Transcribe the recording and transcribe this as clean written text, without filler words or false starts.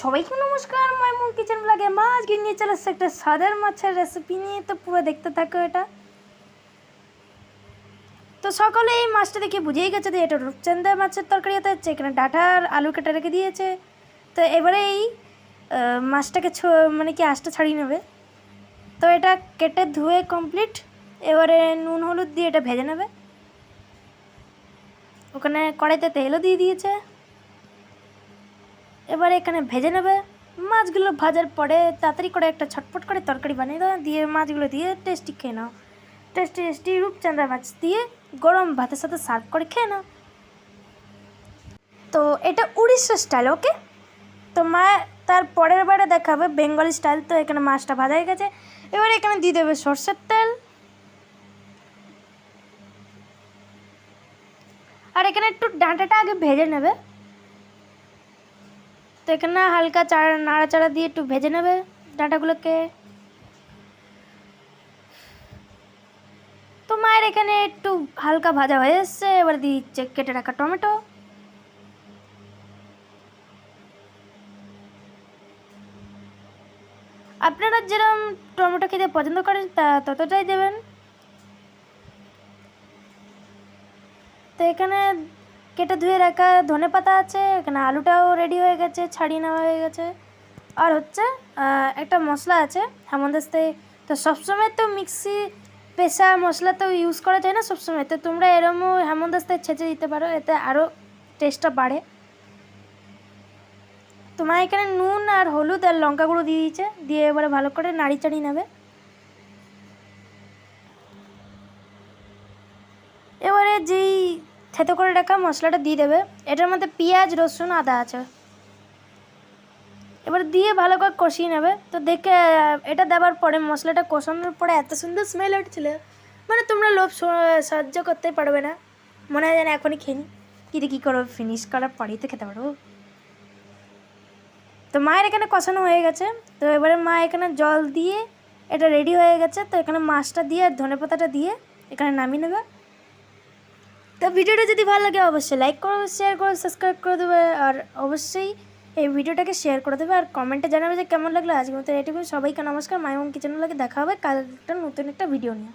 সবাইকে নমস্কার, মাইমুন কিচেন ব্লগে মা আজকে নিয়ে চলে এসেছে একটা সাদার মাছের রেসিপি নিয়ে। তো পুরো দেখতে থাকো এটা। তো সকলে এই মাছটা দেখে বুঝেই গেছে যে এটা রূপচান্দা মাছের তরকারি হতে হচ্ছে। এখানে ডাঁটা আর আলু কেটে রেখে দিয়েছে। তো এবারে এই মাছটাকে মানে কি আঁশটা ছাড়িয়ে নেবে। তো এটা কেটে ধুয়ে কমপ্লিট। এবারে নুন হলুদ দিয়ে এটা ভেজে নেবে। ওখানে কড়াইতে তেলও দিয়ে দিয়েছে। এবারে এখানে ভেজে নেবে। মাছগুলো ভাজার পরে তাড়াতাড়ি করে একটা ছটফট করে তরকারি বানিয়ে দাও, দিয়ে মাছগুলো দিয়ে টেস্টি খেয়ে নাও। টেস্টি রূপচাঁদা মাছ দিয়ে গরম ভাতের সাথে সার্ভ করে খেয়ে নাও। তো এটা উড়িষ্যা স্টাইল, ওকে। তো মা তার পরের বারে দেখাবে বেঙ্গলি স্টাইল। তো এখানে মাছটা ভাজা হয়ে গেছে। এবারে এখানে দিয়ে দেবে সর্ষের তেল। আর এখানে একটু ডাঁটাটা আগে ভেজে নেবে। তো এখানে হালকা নাড়াচাড়া দিয়ে একটু ভেজে নেবে ডাঁটাগুলোকে। তো মায়ের এখানে একটু হালকা ভাজা হয়ে এসছে। এবার দিয়ে দিচ্ছে কেটে রাখা টমেটো। আপনারা যেরকম টমেটো খেতে পছন্দ করেন তা ততটাই দেবেন। তো এখানে কেটে ধুয়ে রাখা ধনেপাতা আছে। এখানে আলুটাও রেডি হয়ে গেছে, ছাড়িয়ে নেওয়া হয়ে গেছে। আর হচ্ছে একটা মশলা আছে হেমন্দাস্তে। তো সবসময় তো মিক্সি পেশা মশলা তো ইউজ করা যায় না সবসময়। তো তোমরা এরমও হেমন্দাস্তায় ছেঁচে দিতে পারো, এতে আরও টেস্টটা বাড়ে। তোমার এখানে নুন আর হলুদ আর লঙ্কা গুঁড়ো দিয়ে দিয়েছে, দিয়ে এবারে ভালো করে নাড়ি চাড়িয়ে নেবে। এবারে যেই থেতো করে রাখা মশলাটা দিয়ে দেবে। এটার মধ্যে পেঁয়াজ রসুন আদা আছে। এবার দিয়ে ভালো করে কষিয়ে নেবে। তো দেখে এটা দেওয়ার পরে মশলাটা কষানোর পরে এত সুন্দর স্মেল উঠছিল, মানে তোমরা লোভ সহ্য করতে পারবে না। মনে হয় যেন এখনই খেয়ে নিই, কী করবো, ফিনিশ করার পরেই তো খেতে পারবো। তো মায়ের এখানে কষানো হয়ে গেছে। তো এবারে মা এখানে জল দিয়ে এটা রেডি হয়ে গেছে। তো এখানে মাছটা দিয়ে আর ধনেপাতাটা দিয়ে এখানে নামিয়ে নেবে। তো ভিডিওটা যদি ভালো লাগে অবশ্যই লাইক করো, শেয়ার করো, সাবস্ক্রাইব করে দেবে। আর অবশ্যই এই ভিডিওটাকে শেয়ার করে দেবে আর কমেন্টে জানাবে যে কেমন লাগলো। আজকের মতো এটুকু। সবাইকে নমস্কার, মাইমুন কিচেন ব্লগে দেখা হবে কাল একটা নতুন একটা ভিডিও নিয়ে।